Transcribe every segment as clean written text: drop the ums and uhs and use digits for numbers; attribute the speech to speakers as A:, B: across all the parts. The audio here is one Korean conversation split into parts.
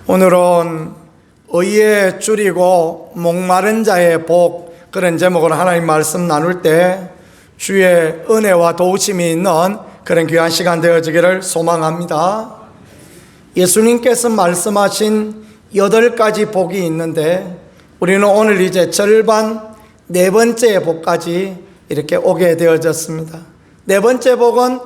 A: 오늘은 의에 줄이고 목마른 자의 복, 그런 제목으로 하나님 말씀 나눌 때 주의 은혜와 도우심이 있는 그런 귀한 시간 되어지기를 소망합니다. 예수님께서 말씀하신 8가지 복이 있는데 우리는 오늘 이제 절반 네 번째 복까지 이렇게 오게 되어졌습니다. 네 번째 복은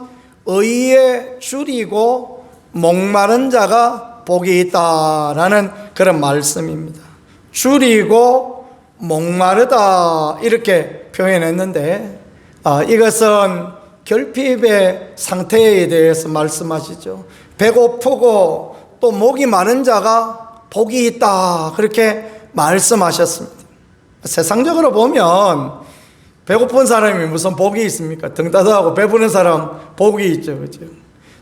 A: 의에 줄이고 목마른 자가 복이 있다라는 그런 말씀입니다. 줄이고 목마르다 이렇게 표현했는데 이것은 결핍의 상태에 대해서 말씀하시죠. 배고프고 또 목이 마른 자가 복이 있다 그렇게 말씀하셨습니다. 세상적으로 보면 배고픈 사람이 무슨 복이 있습니까? 등 따뜻하고 배부른 사람 복이 있죠, 그렇죠?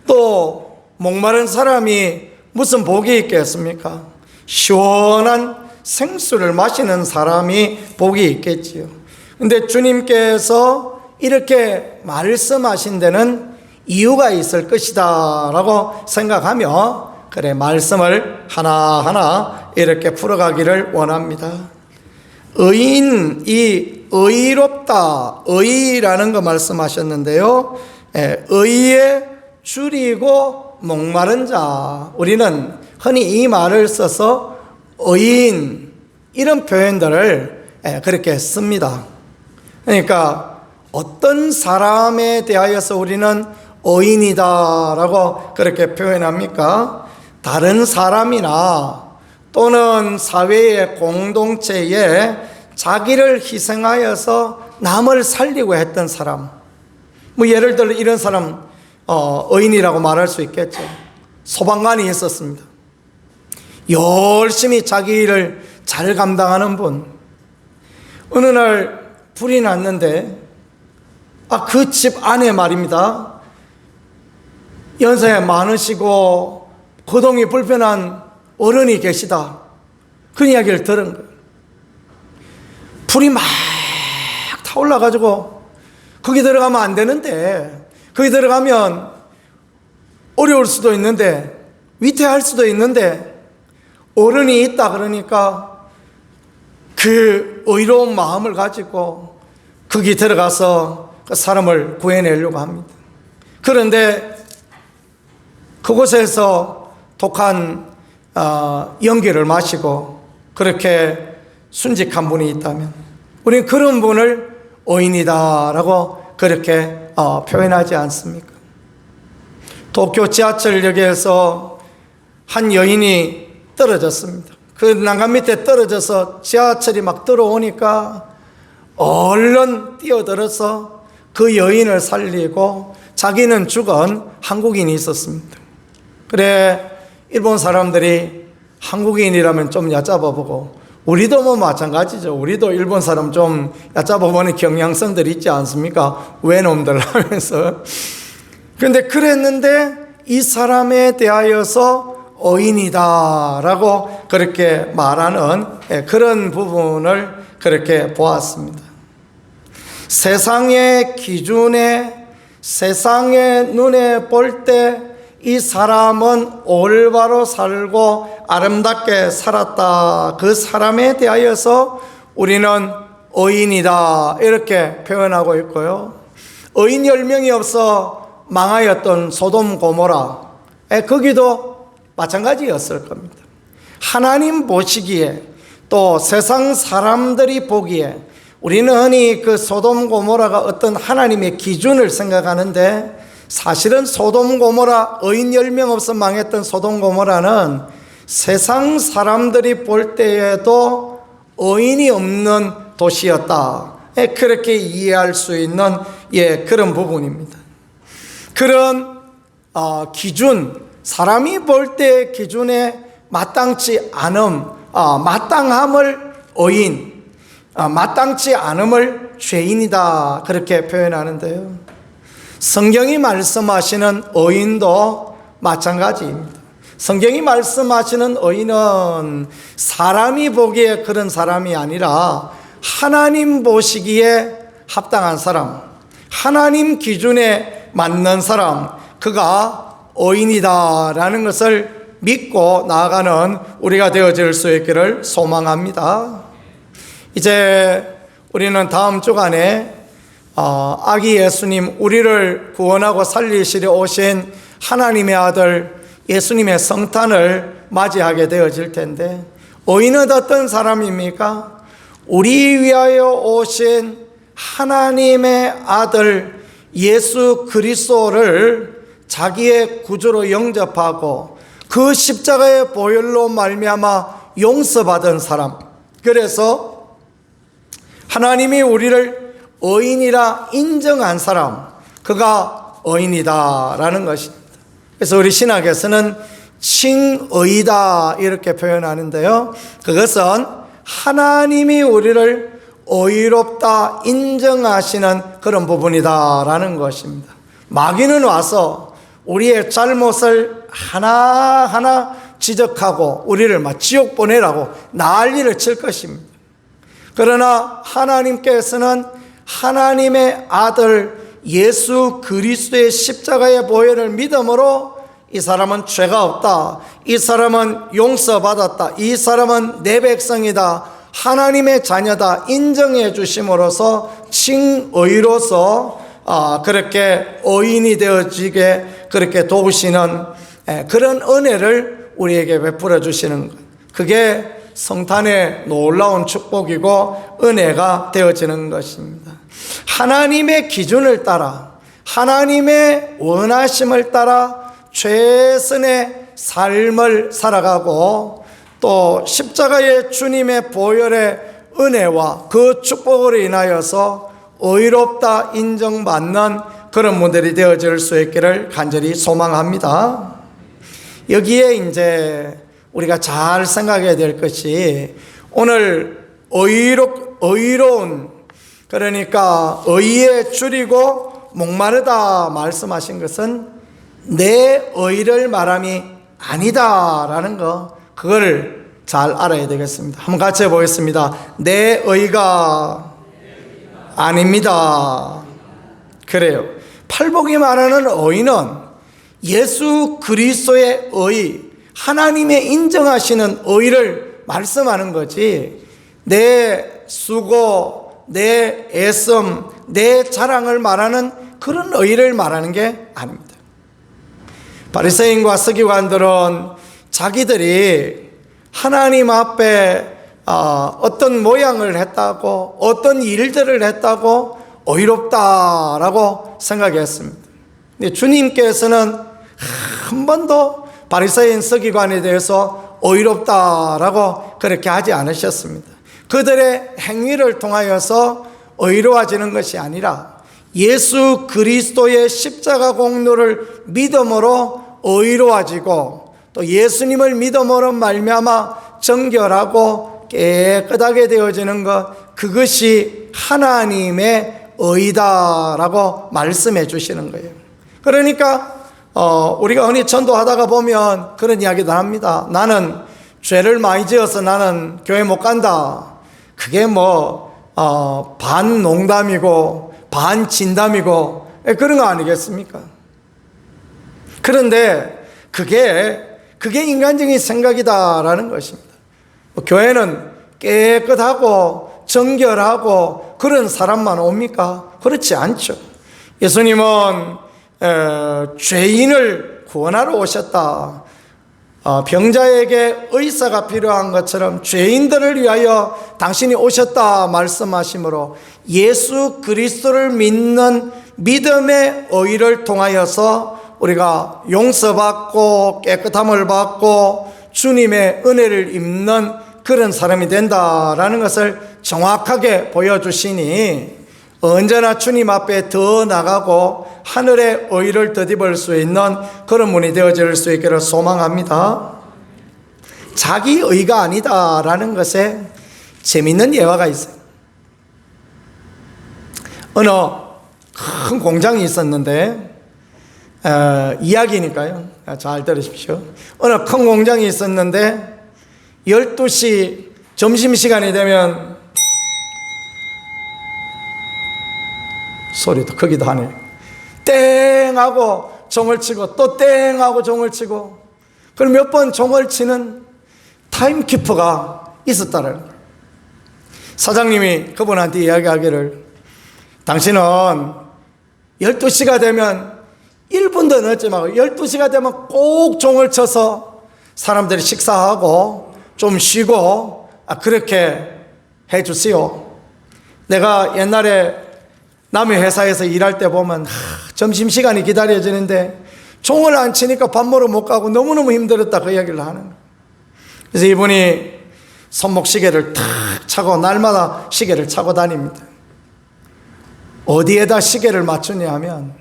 A: 또 목마른 사람이 무슨 복이 있겠습니까? 시원한 생수를 마시는 사람이 복이 있겠지요. 근데 주님께서 이렇게 말씀하신 데는 이유가 있을 것이다 라고 생각하며 그래 말씀을 하나하나 이렇게 풀어가기를 원합니다. 의인이 의롭다, 의라는 거 말씀하셨는데요. 의에 줄이고 목마른 자, 우리는 흔히 이 말을 써서 의인 이런 표현들을 그렇게 씁니다. 그러니까 어떤 사람에 대하여서 우리는 의인이다라고 그렇게 표현합니까? 다른 사람이나 또는 사회의 공동체에 자기를 희생하여서 남을 살리고 했던 사람, 뭐 예를 들어 이런 사람 의인이라고 말할 수 있겠죠. 소방관이 있었습니다. 열심히 자기 일을 잘 감당하는 분. 어느 날 불이 났는데 그 집 안에 말입니다, 연세 많으시고 거동이 불편한 어른이 계시다. 그 이야기를 들은 거예요. 불이 막 타올라가지고 거기 들어가면 안 되는데, 거기 들어가면 어려울 수도 있는데 위태할 수도 있는데 어른이 있다 그러니까 그 의로운 마음을 가지고 거기 들어가서 그 사람을 구해내려고 합니다. 그런데 그곳에서 독한 연기를 마시고 그렇게 순직한 분이 있다면 우리는 그런 분을 의인이다라고 그렇게 표현하지 않습니까? 도쿄 지하철역에서 한 여인이 떨어졌습니다. 그 난간 밑에 떨어져서 지하철이 막 들어오니까 얼른 뛰어들어서 그 여인을 살리고 자기는 죽은 한국인이 있었습니다. 그래 일본 사람들이 한국인이라면 좀 얕잡아보고, 우리도 뭐 마찬가지죠. 우리도 일본 사람 좀 얕잡아보는 경향성들이 있지 않습니까? 외놈들 하면서. 그런데 그랬는데 이 사람에 대하여서 의인이다 라고 그렇게 말하는 그런 부분을 그렇게 보았습니다. 세상의 기준에, 세상의 눈에 볼 때 이 사람은 올바로 살고 아름답게 살았다, 그 사람에 대하여서 우리는 의인이다 이렇게 표현하고 있고요. 의인 10명이 없어 망하였던 소돔 고모라, 거기도 마찬가지였을 겁니다. 하나님 보시기에 또 세상 사람들이 보기에 우리는 흔히 그 소돔 고모라가 어떤 하나님의 기준을 생각하는데, 사실은 소돔 고모라, 의인 10명 없어 망했던 소돔 고모라는 세상 사람들이 볼 때에도 의인이 없는 도시였다, 그렇게 이해할 수 있는 그런 부분입니다. 그런 기준, 사람이 볼 때의 기준에 마땅치 않음, 마땅함을 의인, 마땅치 않음을 죄인이다 그렇게 표현하는데요. 성경이 말씀하시는 의인도 마찬가지입니다. 성경이 말씀하시는 의인은 사람이 보기에 그런 사람이 아니라 하나님 보시기에 합당한 사람, 하나님 기준에 맞는 사람, 그가 의인이다라는 것을 믿고 나아가는 우리가 되어질 수 있기를 소망합니다. 이제 우리는 다음 주간에 아기 예수님, 우리를 구원하고 살리시려 오신 하나님의 아들 예수님의 성탄을 맞이하게 되어질 텐데, 의인은 어떤 사람입니까? 우리 위하여 오신 하나님의 아들 예수 그리스도를 자기의 구주로 영접하고 그 십자가의 보혈로 말미암아 용서받은 사람, 그래서 하나님이 우리를 의인이라 인정한 사람, 그가 의인이다라는 것입니다. 그래서 우리 신학에서는 칭의다 이렇게 표현하는데요, 그것은 하나님이 우리를 의롭다 인정하시는 그런 부분이다라는 것입니다. 마귀는 와서 우리의 잘못을 하나하나 지적하고 우리를 막 지옥 보내라고 난리를 칠 것입니다. 그러나 하나님께서는 하나님의 아들 예수 그리스도의 십자가의 보혈을 믿음으로 이 사람은 죄가 없다, 이 사람은 용서받았다, 이 사람은 내 백성이다, 하나님의 자녀다 인정해 주심으로써 칭의로서 그렇게 의인이 되어지게 그렇게 도우시는 그런 은혜를 우리에게 베풀어 주시는 것, 그게 성탄의 놀라운 축복이고 은혜가 되어지는 것입니다. 하나님의 기준을 따라, 하나님의 원하심을 따라 최선의 삶을 살아가고, 또 십자가의 주님의 보혈의 은혜와 그 축복으로 인하여서 의롭다 인정받는 그런 분들이 되어질 수 있기를 간절히 소망합니다. 여기에 이제 우리가 잘 생각해야 될 것이, 오늘 의로운, 그러니까 의에 줄이고 목마르다 말씀하신 것은 내 의를 말함이 아니다라는 거, 그거를 잘 알아야 되겠습니다. 한번 같이 해보겠습니다. 내 의가 아닙니다. 그래요. 팔복이 말하는 의는 예수 그리스도의 의, 하나님의 인정하시는 의를 말씀하는 거지, 내 수고, 내 애씀, 내 자랑을 말하는 그런 의를 말하는 게 아닙니다. 바리새인과 서기관들은 자기들이 하나님 앞에 어떤 모양을 했다고, 어떤 일들을 했다고 의롭다라고 생각했습니다. 근데 주님께서는 한 번도 바리새인 서기관에 대해서 의롭다라고 그렇게 하지 않으셨습니다. 그들의 행위를 통하여서 의로워지는 것이 아니라 예수 그리스도의 십자가 공로를 믿음으로 의로워지고, 또 예수님을 믿음으로 말미암아 정결하고 깨끗하게 되어지는 것, 그것이 하나님의 의다라고 말씀해 주시는 거예요. 그러니까 우리가 흔히 전도하다가 보면 그런 이야기도 합니다. 나는 죄를 많이 지어서 나는 교회 못 간다. 그게 반 농담이고 반 진담이고 그런 거 아니겠습니까? 그런데 그게 인간적인 생각이다라는 것입니다. 교회는 깨끗하고 정결하고 그런 사람만 옵니까? 그렇지 않죠. 예수님은 죄인을 구원하러 오셨다. 병자에게 의사가 필요한 것처럼 죄인들을 위하여 당신이 오셨다 말씀하시므로, 예수 그리스도를 믿는 믿음의 의를 통하여서 우리가 용서받고 깨끗함을 받고 주님의 은혜를 입는 그런 사람이 된다라는 것을 정확하게 보여주시니, 언제나 주님 앞에 더 나가고 하늘의 의를 덧입을 수 있는 그런 분이 되어질 수 있기를 소망합니다. 자기 의가 아니다라는 것에 재미있는 예화가 있어요. 어느 큰 공장이 있었는데, 이야기니까요, 잘 들으십시오. 어느 큰 공장이 있었는데 12시 점심시간이 되면 소리도 크기도 하네요. 땡 하고 종을 치고 또 땡 하고 종을 치고, 그럼 몇 번 종을 치는 타임키퍼가 있었다는 거예요. 사장님이 그분한테 이야기하기를, 당신은 12시가 되면 1분도 늦지 말고 12시가 되면 꼭 종을 쳐서 사람들이 식사하고 좀 쉬고 그렇게 해 주세요. 내가 옛날에 남의 회사에서 일할 때 보면 점심시간이 기다려지는데 종을 안 치니까 밥 먹으러 못 가고 너무너무 힘들었다, 그 이야기를 하는 거예요. 그래서 이분이 손목 시계를 탁 차고 날마다 시계를 차고 다닙니다. 어디에다 시계를 맞추냐 하면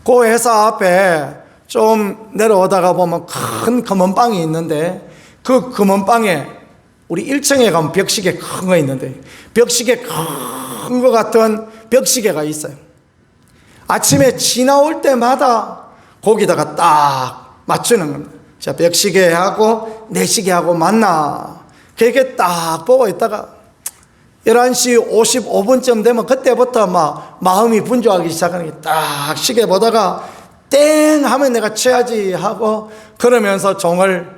A: 그 회사 앞에 좀 내려오다가 보면 큰 금은방이 있는데 그 금은방에 우리 1층에 가면 벽시계 큰 거 있는데 벽시계 큰 거 같은 벽시계가 있어요. 아침에 지나올 때마다 거기다가 딱 맞추는 겁니다. 자, 벽시계하고 내 시계하고 맞나? 그렇게 딱 보고 있다가 11시 55분쯤 되면 그때부터 막 마음이 분주하기 시작하는 게, 딱 시계 보다가 땡 하면 내가 쳐야지 하고 그러면서 종을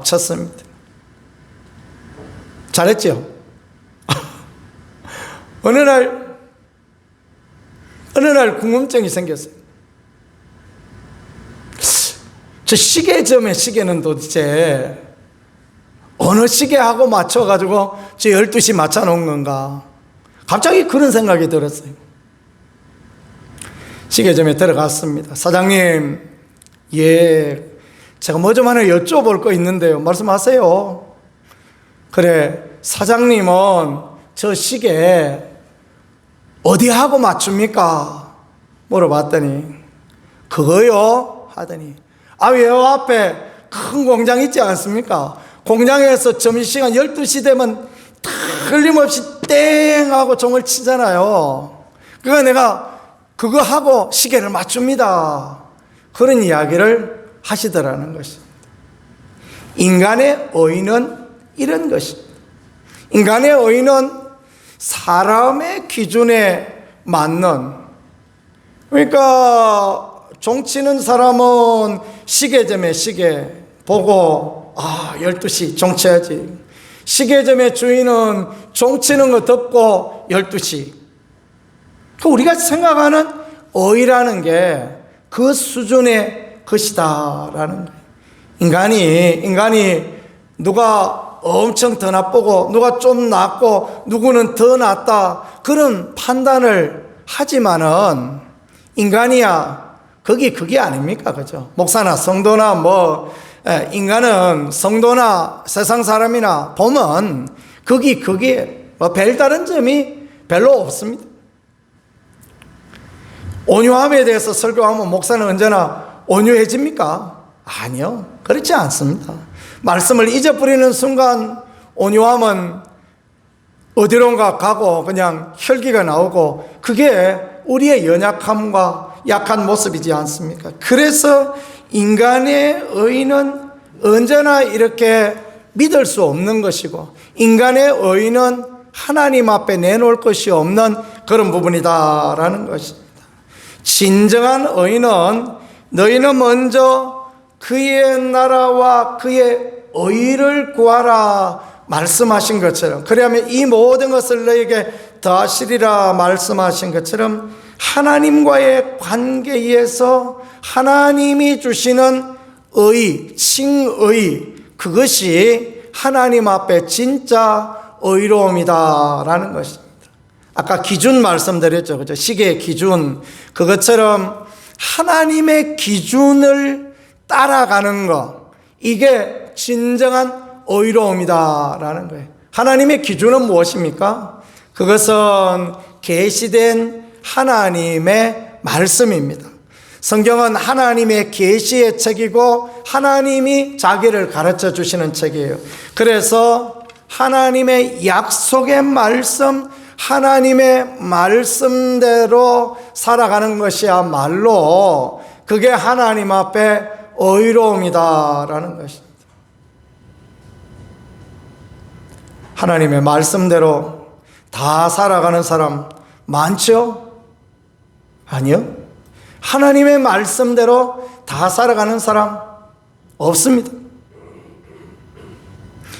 A: 쳤습니다. 잘했죠? 어느 날 궁금증이 생겼어요. 저 시계점의 시계는 도대체 어느 시계하고 맞춰가지고 저 12시 맞춰놓은 건가? 갑자기 그런 생각이 들었어요. 시계점에 들어갔습니다. 사장님, 예, 제가 뭐 좀 하나 여쭤볼 거 있는데요. 말씀하세요. 그래, 사장님은 저 시계 어디하고 맞춥니까? 물어봤더니, 그거요? 하더니, 요 앞에 큰 공장 있지 않습니까? 공장에서 점심시간 12시 되면 틀림없이 땡 하고 종을 치잖아요. 그러니까 내가 그거 하고 시계를 맞춥니다. 그런 이야기를 하시더라는 것입니다. 인간의 의의는 이런 것입니다. 인간의 의의는 사람의 기준에 맞는, 그러니까 종치는 사람은 시계점에 시계 보고 12시 종쳐야지. 시계점의 주인은 종치는 거 덮고 12시. 우리가 생각하는 의의라는 게 그 수준의 것이다라는 거예요. 인간이 누가 엄청 더 나쁘고 누가 좀 낫고 누구는 더 낫다 그런 판단을 하지만은 인간이야 그게 아닙니까? 그죠? 목사나 성도나 인간은 성도나 세상 사람이나 보면 그게 별다른 점이 별로 없습니다. 온유함에 대해서 설교하면 목사는 언제나 온유해집니까? 아니요, 그렇지 않습니다. 말씀을 잊어버리는 순간 온유함은 어디론가 가고 그냥 혈기가 나오고 그게 우리의 연약함과 약한 모습이지 않습니까? 그래서 인간의 의의는 언제나 이렇게 믿을 수 없는 것이고 인간의 의의는 하나님 앞에 내놓을 것이 없는 그런 부분이다라는 것입니다. 진정한 의의는 너희는 먼저 그의 나라와 그의 의의를 구하라 말씀하신 것처럼, 그러면 이 모든 것을 너에게 더하시리라 말씀하신 것처럼 하나님과의 관계에서 하나님이 주시는 의의, 칭의, 그것이 하나님 앞에 진짜 의로움이다라는 것입니다. 아까 기준 말씀드렸죠. 그죠? 시계의 기준. 그것처럼 하나님의 기준을 따라가는 것. 이게 진정한 의로움이다라는 거예요. 하나님의 기준은 무엇입니까? 그것은 계시된 하나님의 말씀입니다. 성경은 하나님의 계시의 책이고 하나님이 자기를 가르쳐 주시는 책이에요. 그래서 하나님의 약속의 말씀, 하나님의 말씀대로 살아가는 것이야말로 그게 하나님 앞에 의로움이다라는 것입니다. 하나님의 말씀대로 다 살아가는 사람 많죠? 아니요. 하나님의 말씀대로 다 살아가는 사람 없습니다.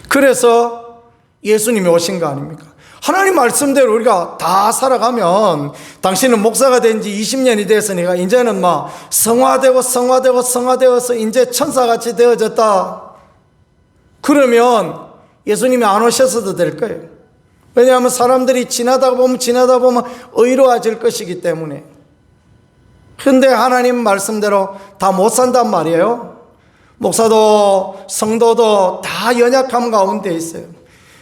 A: 그래서 예수님이 오신 거 아닙니까? 하나님 말씀대로 우리가 다 살아가면 당신은 목사가 된 지 20년이 됐으니까 이제는 막 성화되어서 이제 천사같이 되어졌다. 그러면 예수님이 안 오셨어도 될 거예요. 왜냐하면 사람들이 지나다 보면 의로워질 것이기 때문에. 그런데 하나님 말씀대로 다 못 산단 말이에요. 목사도 성도도 다 연약함 가운데 있어요.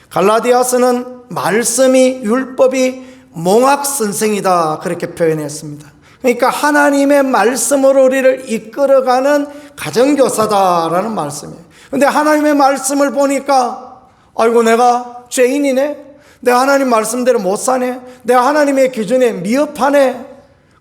A: 갈라디아서는 말씀이 율법이 몽학선생이다 그렇게 표현했습니다. 그러니까 하나님의 말씀으로 우리를 이끌어가는 가정교사다라는 말씀이에요. 그런데 하나님의 말씀을 보니까 아이고 내가 죄인이네, 내가 하나님 말씀대로 못 사네, 내가 하나님의 기준에 미흡하네.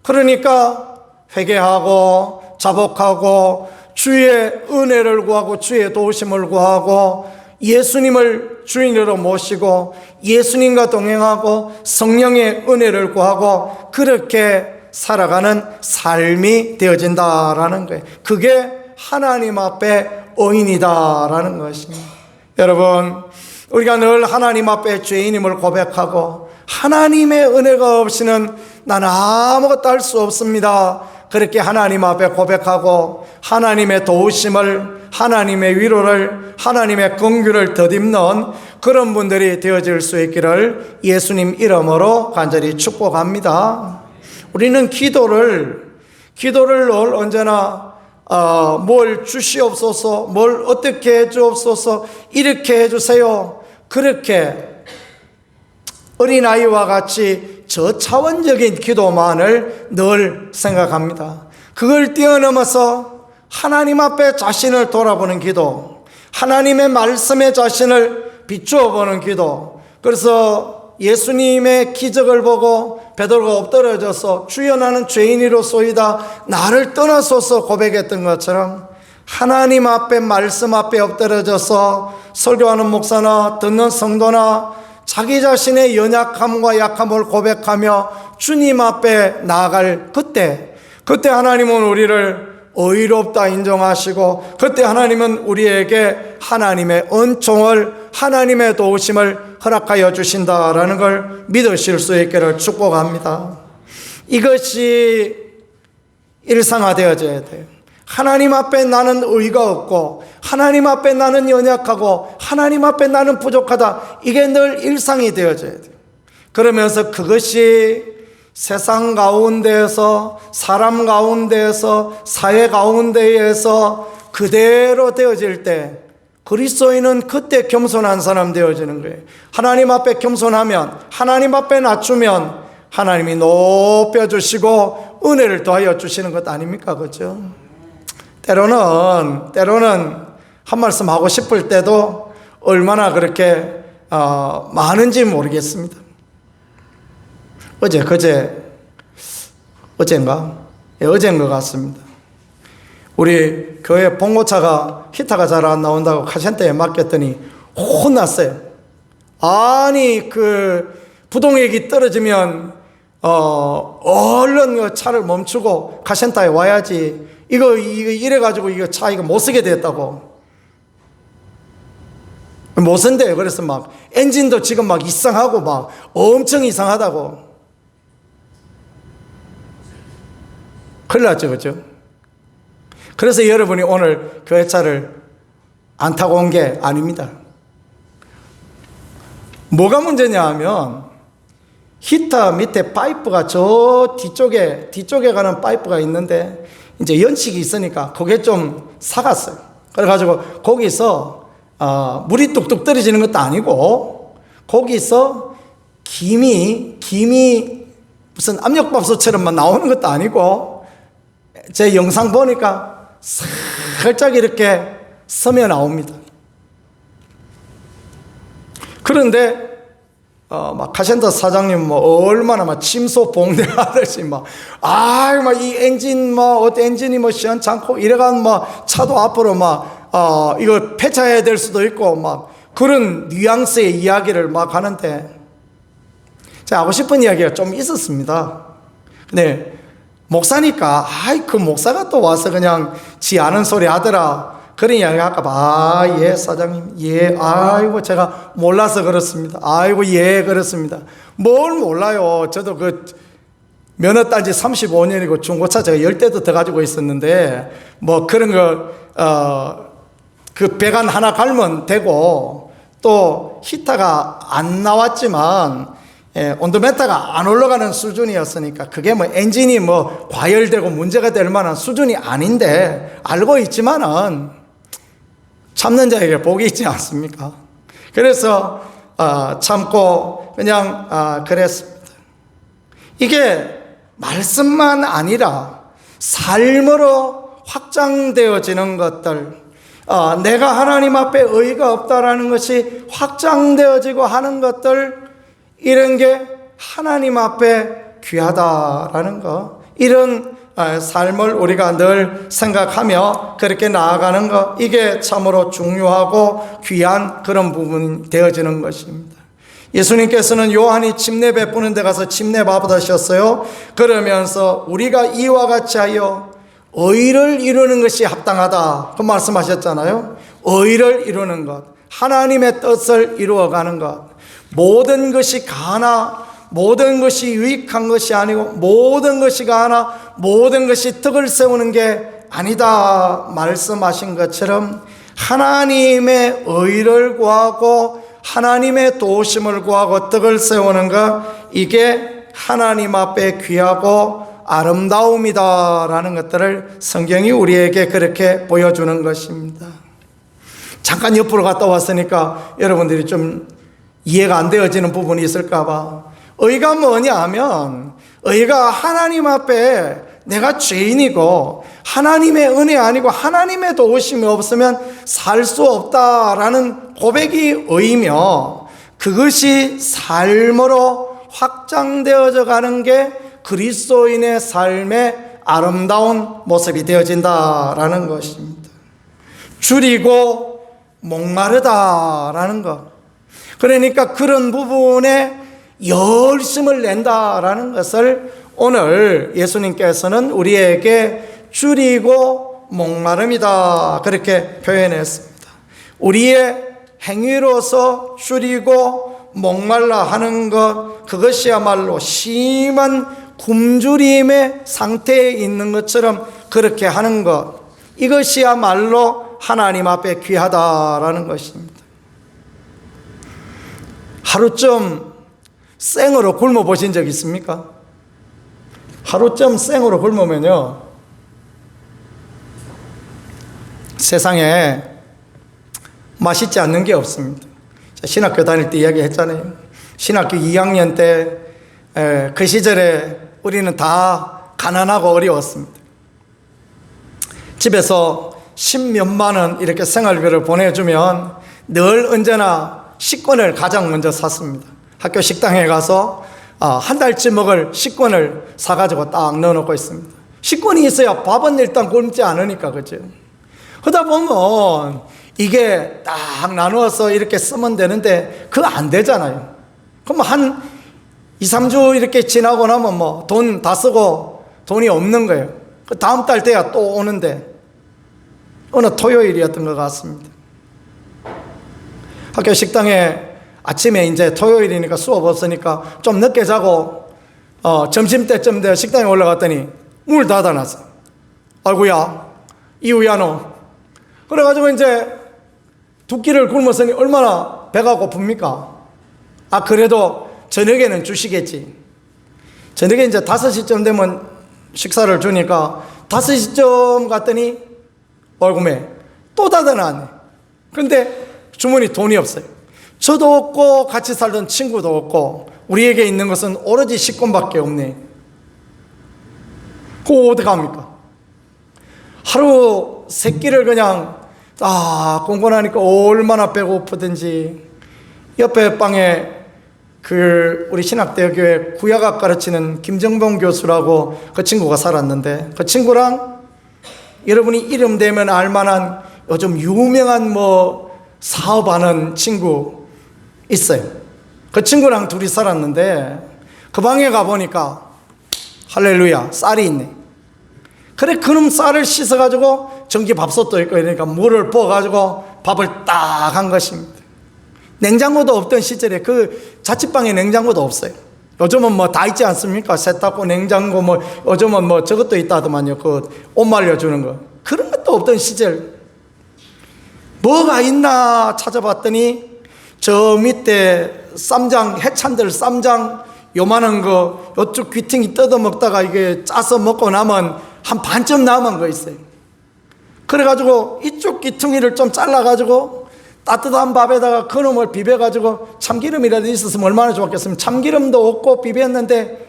A: 그러니까 회개하고 자복하고 주의 은혜를 구하고 주의 도우심을 구하고 예수님을 주인으로 모시고 예수님과 동행하고 성령의 은혜를 구하고 그렇게 살아가는 삶이 되어진다라는 거예요. 그게 하나님 앞에 의인이다라는 것입니다. 여러분, 우리가 늘 하나님 앞에 죄인임을 고백하고 하나님의 은혜가 없이는 나는 아무것도 할 수 없습니다. 그렇게 하나님 앞에 고백하고 하나님의 도우심을, 하나님의 위로를, 하나님의 긍휼을 덧입는 그런 분들이 되어질 수 있기를 예수님 이름으로 간절히 축복합니다. 우리는 기도를 늘 언제나 뭘 주시옵소서, 뭘 어떻게 해주옵소서, 이렇게 해주세요, 그렇게 어린아이와 같이 저차원적인 기도만을 늘 생각합니다. 그걸 뛰어넘어서 하나님 앞에 자신을 돌아보는 기도, 하나님의 말씀에 자신을 비추어 보는 기도. 그래서 예수님의 기적을 보고 베드로가 엎드려져서 주여 나는 죄인이로소이다 나를 떠나소서 고백했던 것처럼 하나님 앞에 말씀 앞에 엎드려져서 설교하는 목사나 듣는 성도나 자기 자신의 연약함과 약함을 고백하며 주님 앞에 나아갈 그때 하나님은 우리를 의롭다 인정하시고 그때 하나님은 우리에게 하나님의 은총을, 하나님의 도우심을 허락하여 주신다라는 걸 믿으실 수 있기를 축복합니다. 이것이 일상화되어져야 돼요. 하나님 앞에 나는 의가 없고 하나님 앞에 나는 연약하고 하나님 앞에 나는 부족하다. 이게 늘 일상이 되어져야 돼요. 그러면서 그것이 세상 가운데에서, 사람 가운데에서, 사회 가운데에서 그대로 되어질 때 그리스도인은 그때 겸손한 사람 되어지는 거예요. 하나님 앞에 겸손하면, 하나님 앞에 낮추면 하나님이 높여주시고 은혜를 더하여 주시는 것 아닙니까? 그렇죠? 때로는 한 말씀 하고 싶을 때도 얼마나 그렇게 많은지 모르겠습니다. 어제인 것 같습니다. 우리 교회 봉고차가 히터가 잘 안 나온다고 카센터에 맡겼더니 혼났어요. 아니 그 부동액이 떨어지면 얼른 그 차를 멈추고 카센터에 와야지. 이거 이래가지고 이거 차 이거 못 쓰게 됐다고. 못 쓴대요. 그래서 막 엔진도 지금 막 이상하고 막 엄청 이상하다고. 큰일 났죠, 그죠? 그래서 여러분이 오늘 교회차를 안 타고 온 게 아닙니다. 뭐가 문제냐 하면 히터 밑에 파이프가 저 뒤쪽에 가는 파이프가 있는데 이제 연식이 있으니까 그게 좀 삭았어요. 그래가지고 거기서 물이 뚝뚝 떨어지는 것도 아니고 거기서 김이 무슨 압력밥솥처럼만 나오는 것도 아니고 제 영상 보니까 살짝 이렇게 스며 나옵니다. 그런데 막 카센터 사장님 얼마나 막 침소 봉대하듯이 이 엔진 엔진이 시원찮고 이래가면 차도 앞으로 이거 폐차해야 될 수도 있고 그런 뉘앙스의 이야기를 하는데 제가 하고 싶은 이야기가 좀 있었습니다. 근데 목사니까 그 목사가 또 와서 그냥 지 아는 소리 하더라. 그런 이야기 할까 봐. 예, 사장님. 예, 아이고, 제가 몰라서 그렇습니다. 아이고, 예, 그렇습니다. 뭘 몰라요. 저도 면허 딴 지 35년이고 중고차 제가 10대도 더 가지고 있었는데, 뭐 그런 그 배관 하나 갈면 되고, 또 히터가 안 나왔지만, 온도메타가 안 올라가는 수준이었으니까 그게 뭐 엔진이 뭐 과열되고 문제가 될 만한 수준이 아닌데 알고 있지만은 참는 자에게 복이 있지 않습니까? 그래서 참고 그냥 그랬습니다. 이게 말씀만 아니라 삶으로 확장되어지는 것들, 내가 하나님 앞에 의의가 없다라는 것이 확장되어지고 하는 것들, 이런 게 하나님 앞에 귀하다라는 거, 이런 삶을 우리가 늘 생각하며 그렇게 나아가는 것, 이게 참으로 중요하고 귀한 그런 부분이 되어지는 것입니다. 예수님께서는 요한이 침례 베푸는 데 가서 침례 받으셨어요. 그러면서 우리가 이와 같이 하여 의를 이루는 것이 합당하다, 그 말씀하셨잖아요. 의를 이루는 것, 하나님의 뜻을 이루어가는 것, 모든 것이 가나, 모든 것이 유익한 것이 아니고 모든 것이 가나, 모든 것이 덕을 세우는 게 아니다 말씀하신 것처럼 하나님의 의를 구하고 하나님의 도우심을 구하고 덕을 세우는 것, 이게 하나님 앞에 귀하고 아름다움이다라는 것들을 성경이 우리에게 그렇게 보여주는 것입니다. 잠깐 옆으로 갔다 왔으니까 여러분들이 좀 이해가 안 되어지는 부분이 있을까 봐. 의가 뭐냐 하면, 의가 하나님 앞에 내가 죄인이고 하나님의 은혜 아니고 하나님의 도우심이 없으면 살 수 없다라는 고백이 의이며, 그것이 삶으로 확장되어져 가는 게 그리스도인의 삶의 아름다운 모습이 되어진다라는 것입니다. 줄이고 목마르다라는 것, 그러니까 그런 부분에 열심을 낸다라는 것을 오늘 예수님께서는 우리에게 줄이고 목마름이다, 그렇게 표현했습니다. 우리의 행위로서 줄이고 목말라 하는 것, 그것이야말로 심한 굶주림의 상태에 있는 것처럼 그렇게 하는 것, 이것이야말로 하나님 앞에 귀하다라는 것입니다. 하루쯤 생으로 굶어 보신 적 있습니까? 하루쯤 생으로 굶으면요, 세상에 맛있지 않는 게 없습니다. 신학교 다닐 때 이야기 했잖아요. 신학교 2학년 때 그 시절에 우리는 다 가난하고 어려웠습니다. 집에서 10몇만 원 이렇게 생활비를 보내주면 늘 언제나 식권을 가장 먼저 샀습니다. 학교 식당에 가서 한 달치 먹을 식권을 사가지고 딱 넣어놓고 있습니다. 식권이 있어야 밥은 일단 굶지 않으니까, 그죠? 그러다 보면 이게 딱 나누어서 이렇게 쓰면 되는데 그거 안 되잖아요. 그럼 한 2, 3주 이렇게 지나고 나면 뭐 돈 다 쓰고 돈이 없는 거예요. 그 다음 달 돼야 또 오는데, 어느 토요일이었던 것 같습니다. 학교 식당에 아침에 이제 토요일이니까 수업 없으니까 좀 늦게 자고 점심때쯤 돼 식당에 올라갔더니 문을 닫아놨어. 아이고야, 이우야 너. 그래가지고 이제 두 끼를 굶었으니 얼마나 배가 고픕니까? 그래도 저녁에는 주시겠지. 저녁에 이제 5시쯤 되면 식사를 주니까 5시쯤 갔더니 얼굴에 또 닫아놨네. 근데 주머니 돈이 없어요. 저도 없고 같이 살던 친구도 없고 우리에게 있는 것은 오로지 식권밖에 없네. 그거 어떡합니까? 하루 세 끼를 그냥 공권하니까 얼마나 배고프든지. 옆에 방에 우리 신학대학교에 구약학 가르치는 김정봉 교수라고 그 친구가 살았는데, 그 친구랑 여러분이 이름 대면 알만한 요즘 유명한 사업하는 친구 있어요. 그 친구랑 둘이 살았는데 그 방에 가보니까 할렐루야 쌀이 있네. 그래 그놈 쌀을 씻어가지고 전기밥솥도 있고 이러니까 물을 부어가지고 밥을 딱 한 것입니다. 냉장고도 없던 시절에 그 자취방에 냉장고도 없어요. 요즘은 뭐 다 있지 않습니까? 세탁고, 냉장고, 뭐 요즘은 뭐 저것도 있다더만요. 그 옷 말려주는 거. 그런 것도 없던 시절. 뭐가 있나 찾아봤더니 저 밑에 쌈장, 해찬들 쌈장 요만한 거 요쪽 귀퉁이 뜯어먹다가 이게 짜서 먹고 나면 한 반쯤 남은 거 있어요. 그래가지고 이쪽 귀퉁이를 좀 잘라가지고 따뜻한 밥에다가 그놈을 비벼가지고 참기름이라도 있었으면 얼마나 좋았겠습니까? 참기름도 없고 비볐는데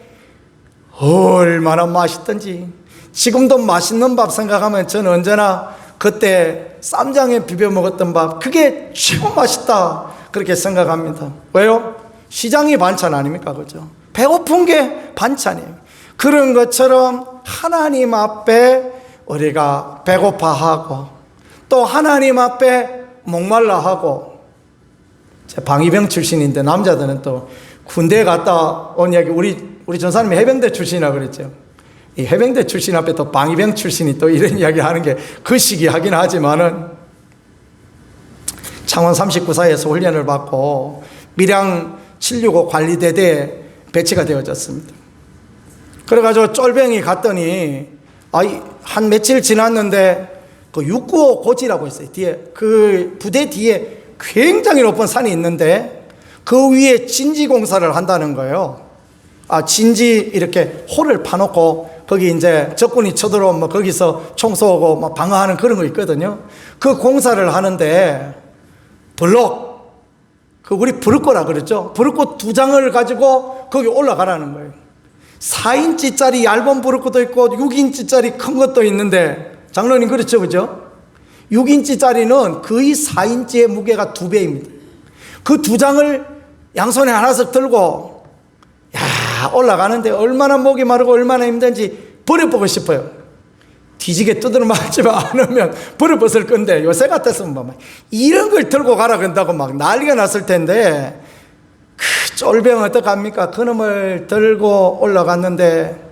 A: 얼마나 맛있던지. 지금도 맛있는 밥 생각하면 저는 언제나 그때 쌈장에 비벼 먹었던 밥, 그게 최고 맛있다 그렇게 생각합니다. 왜요? 시장이 반찬 아닙니까? 그죠? 배고픈 게 반찬이에요. 그런 것처럼 하나님 앞에 우리가 배고파하고 또 하나님 앞에 목말라 하고. 제 방위병 출신인데 남자들은 또 군대에 갔다 온 이야기, 우리 전사님이 해병대 출신이라 그랬죠. 이 해병대 출신 앞에 또 방위병 출신이 또 이런 이야기 하는 게 그 시기 하긴 하지만은 창원 39사에서 훈련을 받고 밀양 765 관리대대에 배치가 되어졌습니다. 그래가지고 쫄병이 갔더니 한 며칠 지났는데 그 695 고지라고 있어요. 뒤에 그 부대 뒤에 굉장히 높은 산이 있는데 그 위에 진지 공사를 한다는 거예요. 진지 이렇게 홀을 파놓고 거기 이제 적군이 쳐들어오면 뭐 거기서 총 쏘고 막 방어하는 그런 거 있거든요. 그 공사를 하는데 블록, 그 우리 부르코라 그랬죠. 부르코 2장을 가지고 거기 올라가라는 거예요. 4인치짜리 얇은 부르코도 있고 6인치짜리 큰 것도 있는데, 장로님 그렇죠, 그죠? 6인치짜리는 거의 4인치의 무게가 2배입니다. 그 2장을 양손에 하나씩 들고 올라가는데 얼마나 목이 마르고 얼마나 힘든지 버려보고 싶어요. 뒤지게 두드려 맞지만 않으면 버려봤을 건데, 요새 같았으면 막 이런 걸 들고 가라 그런다고 막 난리가 났을 텐데, 그 쫄병 어떡합니까? 그놈을 들고 올라갔는데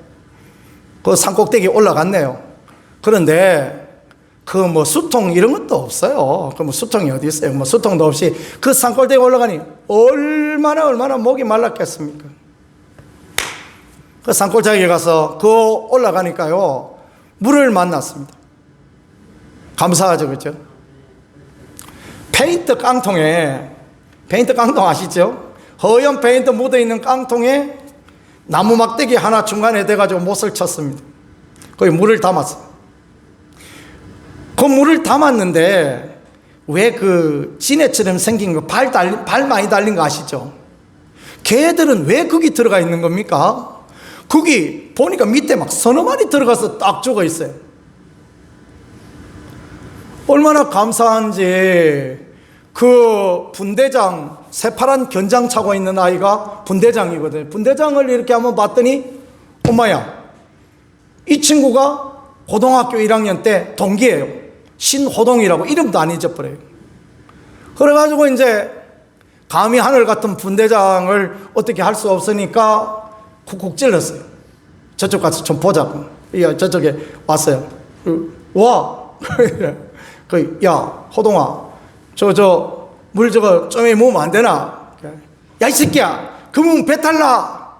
A: 그 산꼭대기 올라갔네요. 그런데 그 뭐 수통 이런 것도 없어요. 그 뭐 수통이 어디 있어요? 뭐 수통도 없이 그 산꼭대기 올라가니 얼마나 목이 말랐겠습니까? 그 산골짜기에 가서 그 올라가니까요 물을 만났습니다. 감사하죠, 그렇죠? 페인트 깡통에, 페인트 깡통 아시죠? 허연 페인트 묻어있는 깡통에 나무 막대기 하나 중간에 대가지고 못을 쳤습니다. 거기 물을 담았어요. 그 물을 담았는데 왜 그 지네처럼 생긴 거 발 많이 달린 거 아시죠? 개들은 왜 거기 들어가 있는 겁니까? 거기 보니까 밑에 막 서너 마리 들어가서 딱 죽어 있어요. 얼마나 감사한지. 그 분대장, 새파란 견장 차고 있는 아이가 분대장이거든요. 분대장을 이렇게 한번 봤더니 엄마야, 이 친구가 고등학교 1학년 때 동기예요. 신호동이라고 이름도 안 잊어버려요. 그래가지고 이제 감히 하늘 같은 분대장을 어떻게 할 수 없으니까 쿡쿡 찔렀어요. 저쪽 가서 좀 보자고. 저쪽에 왔어요. 와. 야, 호동아, 물 좀에 모으면 안 되나? 야, 이 새끼야, 그러면 배탈 나.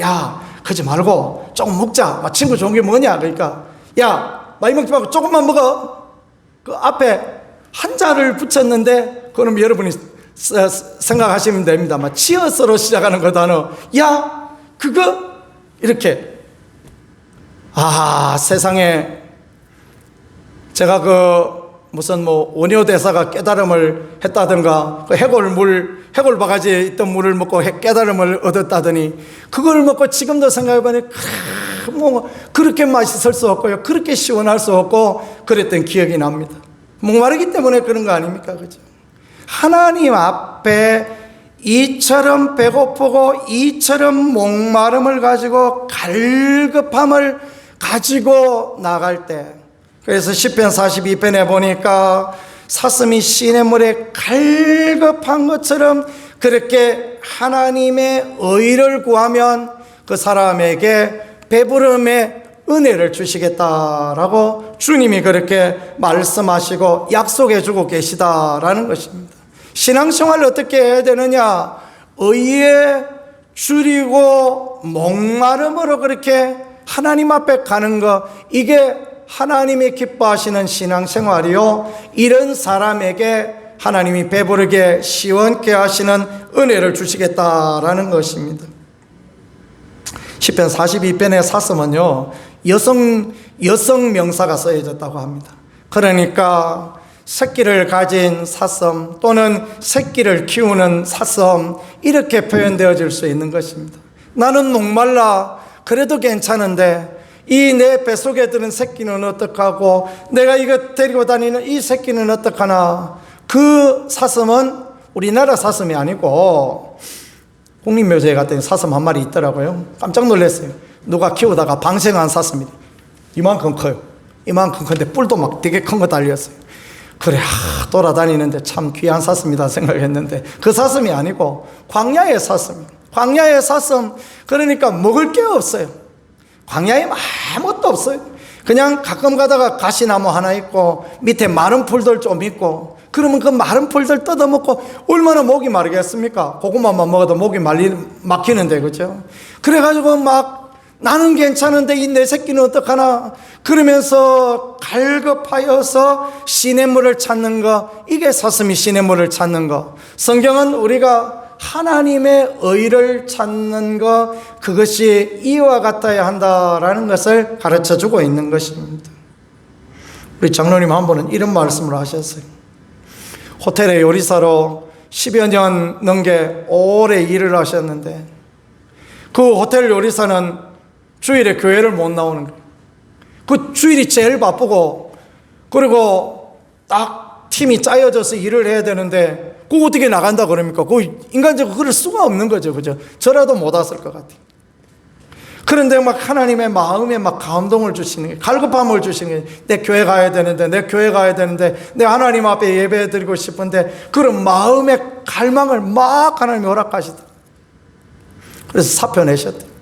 A: 야, 그러지 말고 조금 먹자. 친구 좋은 게 뭐냐? 그러니까, 야, 많이 먹지 말고 조금만 먹어. 그 앞에 한자를 붙였는데, 그럼 여러분이 생각하시면 됩니다. 치어스로 시작하는 그 단어. 야, 그거? 이렇게. 세상에. 제가 무슨 원효대사가 깨달음을 했다든가, 해골 바가지에 있던 물을 먹고 깨달음을 얻었다더니, 그걸 먹고 지금도 생각해보니, 그렇게 맛있을 수 없고요. 그렇게 시원할 수 없고, 그랬던 기억이 납니다. 목마르기 때문에 그런 거 아닙니까? 그죠? 하나님 앞에 이처럼 배고프고, 이처럼 목마름을 가지고, 갈급함을 가지고 나갈 때, 그래서 시편 42편에 보니까 사슴이 시냇물에 갈급한 것처럼 그렇게 하나님의 의를 구하면 그 사람에게 배부름의 은혜를 주시겠다라고 주님이 그렇게 말씀하시고 약속해 주고 계시다라는 것입니다. 신앙생활을 어떻게 해야 되느냐? 의에 줄이고 목마름으로 그렇게 하나님 앞에 가는 것, 이게 하나님이 기뻐하시는 신앙생활이요, 이런 사람에게 하나님이 배부르게 시원케 하시는 은혜를 주시겠다라는 것입니다. 시편 42편의 사슴은요, 여성 명사가 쓰여졌다고 합니다. 그러니까 새끼를 가진 사슴 또는 새끼를 키우는 사슴, 이렇게 표현되어질 수 있는 것입니다. 나는 목말라 그래도 괜찮은데 이 내 뱃속에 드는 새끼는 어떡하고, 내가 이거 데리고 다니는 이 새끼는 어떡하나. 그 사슴은 우리나라 사슴이 아니고 국립묘지에 갔더니 사슴 한 마리 있더라고요. 깜짝 놀랐어요. 누가 키우다가 방생한 사슴이 이만큼 커요. 이만큼 큰데 뿔도 막 되게 큰 거 달렸어요. 그래, 돌아다니는데 참 귀한 사슴이다 생각했는데 그 사슴이 아니고 광야의 사슴. 광야의 사슴, 그러니까 먹을 게 없어요. 광야에 아무것도 없어요. 그냥 가끔 가다가 가시나무 하나 있고 밑에 마른 풀들 좀 있고, 그러면 그 마른 풀들 뜯어먹고 얼마나 목이 마르겠습니까? 고구마만 먹어도 목이 막히는데, 그죠? 그래가지고 막 나는 괜찮은데 이 내 새끼는 어떡하나 그러면서 갈급하여서 시냇물을 찾는 거, 이게 사슴이 시냇물을 찾는 거. 성경은 우리가 하나님의 의를 찾는 것, 그것이 이와 같아야 한다라는 것을 가르쳐주고 있는 것입니다. 우리 장로님 한 분은 이런 말씀을 하셨어요. 호텔의 요리사로 10여 년 넘게 오래 일을 하셨는데 그 호텔 요리사는 주일에 교회를 못 나오는 거예요. 그 주일이 제일 바쁘고, 그리고 딱 팀이 짜여져서 일을 해야 되는데 그거 어떻게 나간다 그럽니까? 그 인간적으로 그럴 수가 없는 거죠. 그죠? 저라도 못 왔을 것 같아요. 그런데 막 하나님의 마음에 막 감동을 주시는 게, 갈급함을 주시는 게, 내 교회 가야 되는데, 내 교회 가야 되는데, 내 하나님 앞에 예배 드리고 싶은데, 그런 마음의 갈망을 막 하나님이 허락하시더라고요. 그래서 사표 내셨대요.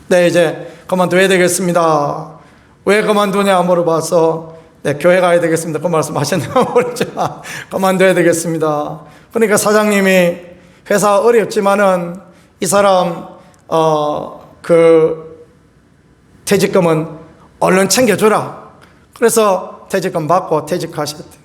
A: 네, 이제 그만둬야 되겠습니다. 왜 그만두냐 물어봐서, 네, 교회 가야 되겠습니다. 그 말씀 하셨나 모르지만 그만둬야 되겠습니다. 그러니까 사장님이 회사 어렵지만은 이 사람 그 퇴직금은 얼른 챙겨주라. 그래서 퇴직금 받고 퇴직하셨대요.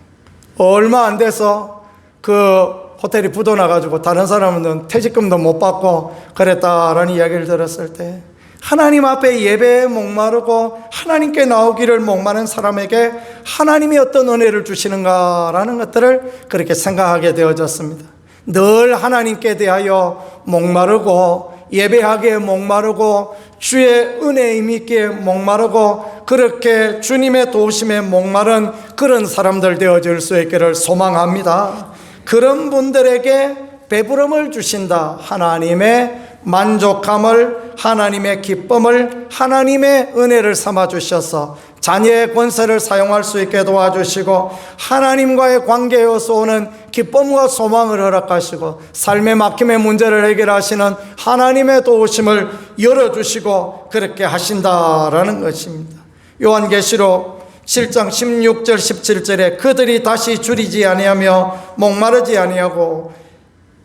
A: 얼마 안 돼서 그 호텔이 부도나가지고 다른 사람은 퇴직금도 못 받고 그랬다라는 이야기를 들었을 때, 하나님 앞에 예배에 목마르고 하나님께 나오기를 목마른 사람에게 하나님이 어떤 은혜를 주시는가라는 것들을 그렇게 생각하게 되어졌습니다. 늘 하나님께 대하여 목마르고 예배하기에 목마르고 주의 은혜에 임기에 목마르고 그렇게 주님의 도우심에 목마른 그런 사람들 되어질 수 있기를 소망합니다. 그런 분들에게 배부름을 주신다. 하나님의 만족함을, 하나님의 기쁨을, 하나님의 은혜를 삼아 주셔서 자녀의 권세를 사용할 수 있게 도와주시고 하나님과의 관계에서 오는 기쁨과 소망을 허락하시고 삶의 막힘의 문제를 해결하시는 하나님의 도우심을 열어주시고 그렇게 하신다라는 것입니다. 요한계시록 7장 16절 17절에 그들이 다시 줄이지 아니하며 목마르지 아니하고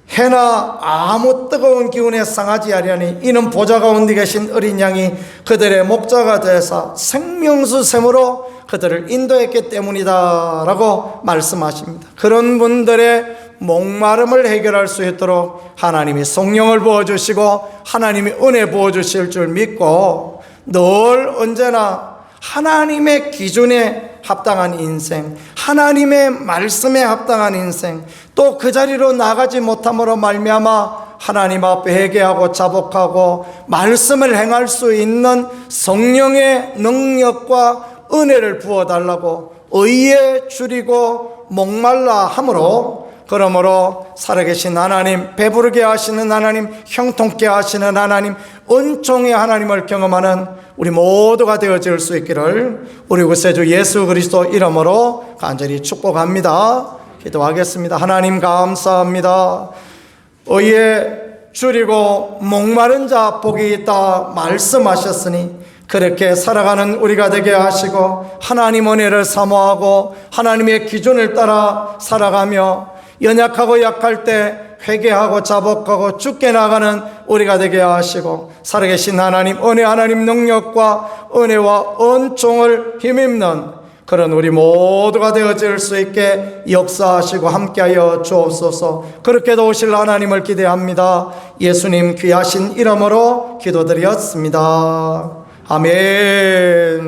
A: 해나 아무 뜨거운 기운에 상하지 아니하니 이는 보좌 가운데 계신 어린 양이 그들의 목자가 되사 생명수 샘으로 그들을 인도했기 때문이다 라고 말씀하십니다. 그런 분들의 목마름을 해결할 수 있도록 하나님이 성령을 부어주시고 하나님이 은혜 부어주실 줄 믿고 늘 언제나 하나님의 기준에 합당한 인생, 하나님의 말씀에 합당한 인생, 또 그 자리로 나가지 못함으로 말미암아 하나님 앞에 회개하고 자복하고 말씀을 행할 수 있는 성령의 능력과 은혜를 부어달라고 의에 줄이고 목말라 함으로, 그러므로 살아계신 하나님, 배부르게 하시는 하나님, 형통케 하시는 하나님, 은총의 하나님을 경험하는 우리 모두가 되어질 수 있기를 우리 구세주 예수 그리스도 이름으로 간절히 축복합니다. 기도하겠습니다. 하나님 감사합니다. 의에 줄이고 목마른 자 복이 있다 말씀하셨으니 그렇게 살아가는 우리가 되게 하시고 하나님 은혜를 사모하고 하나님의 기준을 따라 살아가며 연약하고 약할 때 회개하고 자복하고 죽게 나가는 우리가 되게 하시고 살아계신 하나님 은혜 하나님 능력과 은혜와 은총을 힘입는 그런 우리 모두가 되어질 수 있게 역사하시고 함께하여 주옵소서. 그렇게 도우실 하나님을 기대합니다. 예수님 귀하신 이름으로 기도드렸습니다. 아멘.